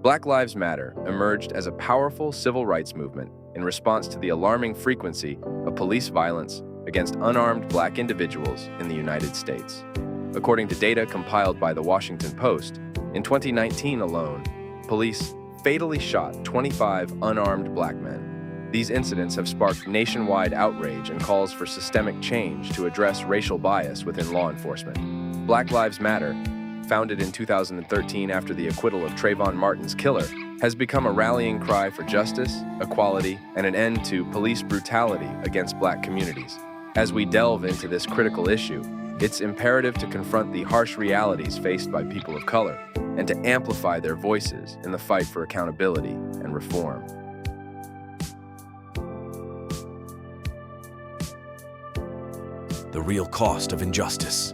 Black Lives Matter emerged as a powerful civil rights movement in response to the alarming frequency of police violence against unarmed Black individuals in the United States. According to data compiled by The Washington Post, in 2019 alone, police fatally shot 25 unarmed Black men. These incidents have sparked nationwide outrage and calls for systemic change to address racial bias within law enforcement. Black Lives Matter, founded in 2013 after the acquittal of Trayvon Martin's killer, has become a rallying cry for justice, equality, and an end to police brutality against Black communities. As we delve into this critical issue, it's imperative to confront the harsh realities faced by people of color and to amplify their voices in the fight for accountability and reform. The real cost of injustice.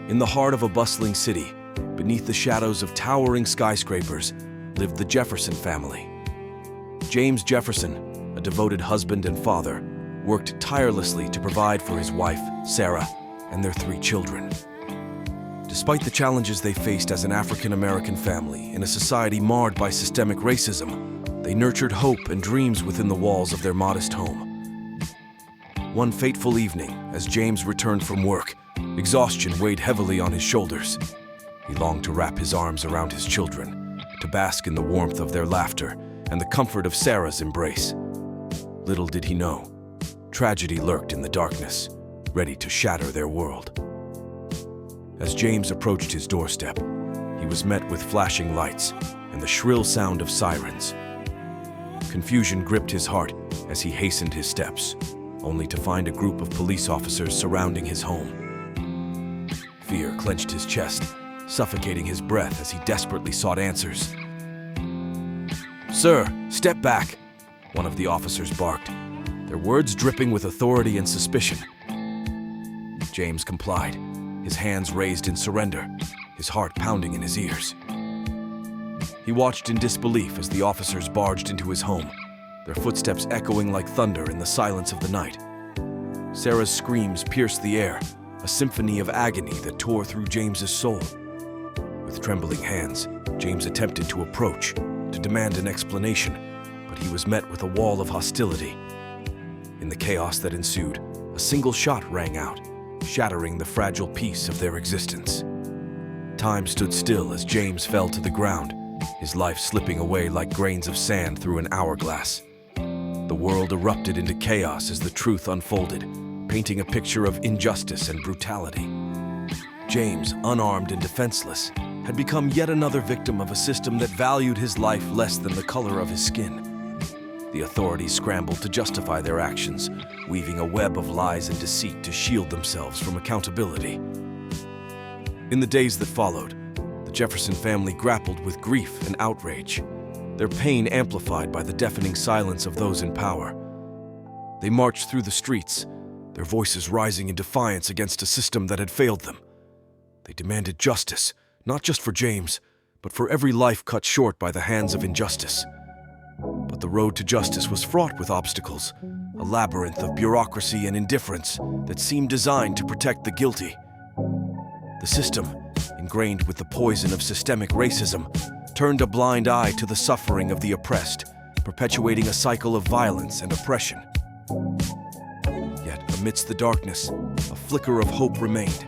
In the heart of a bustling city, beneath the shadows of towering skyscrapers, lived the Jefferson family. James Jefferson, a devoted husband and father, worked tirelessly to provide for his wife, Sarah, and their 3 children. Despite the challenges they faced as an African-American family in a society marred by systemic racism, they nurtured hope and dreams within the walls of their modest home. One fateful evening, as James returned from work, exhaustion weighed heavily on his shoulders. He longed to wrap his arms around his children, to bask in the warmth of their laughter and the comfort of Sarah's embrace. Little did he know, tragedy lurked in the darkness, ready to shatter their world. As James approached his doorstep, he was met with flashing lights and the shrill sound of sirens. Confusion gripped his heart as he hastened his steps, only to find a group of police officers surrounding his home. Fear clenched his chest, suffocating his breath as he desperately sought answers. "Sir, step back," one of the officers barked, their words dripping with authority and suspicion. James complied, his hands raised in surrender, his heart pounding in his ears. He watched in disbelief as the officers barged into his home, their footsteps echoing like thunder in the silence of the night. Sarah's screams pierced the air, a symphony of agony that tore through James's soul. With trembling hands, James attempted to approach, to demand an explanation, but he was met with a wall of hostility. In the chaos that ensued, a single shot rang out, shattering the fragile peace of their existence. Time stood still as James fell to the ground, his life slipping away like grains of sand through an hourglass. The world erupted into chaos as the truth unfolded, painting a picture of injustice and brutality. James, unarmed and defenseless, had become yet another victim of a system that valued his life less than the color of his skin. The authorities scrambled to justify their actions, weaving a web of lies and deceit to shield themselves from accountability. In the days that followed, the Jefferson family grappled with grief and outrage, their pain amplified by the deafening silence of those in power. They marched through the streets, their voices rising in defiance against a system that had failed them. They demanded justice, not just for James, but for every life cut short by the hands of injustice. But the road to justice was fraught with obstacles, a labyrinth of bureaucracy and indifference that seemed designed to protect the guilty. The system, ingrained with the poison of systemic racism, turned a blind eye to the suffering of the oppressed, perpetuating a cycle of violence and oppression. Yet, amidst the darkness, a flicker of hope remained.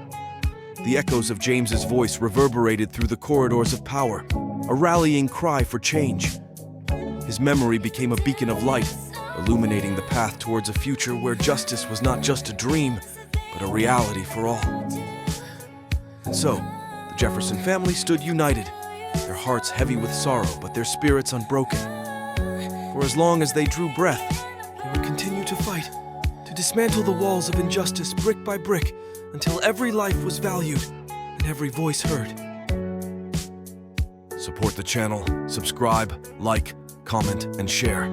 The echoes of James's voice reverberated through the corridors of power, a rallying cry for change. His memory became a beacon of light, illuminating the path towards a future where justice was not just a dream, but a reality for all. And so, the Jefferson family stood united, their hearts heavy with sorrow, but their spirits unbroken. For as long as they drew breath, they would continue to fight, to dismantle the walls of injustice brick by brick, until every life was valued and every voice heard. Support the channel, subscribe, like, comment, and share.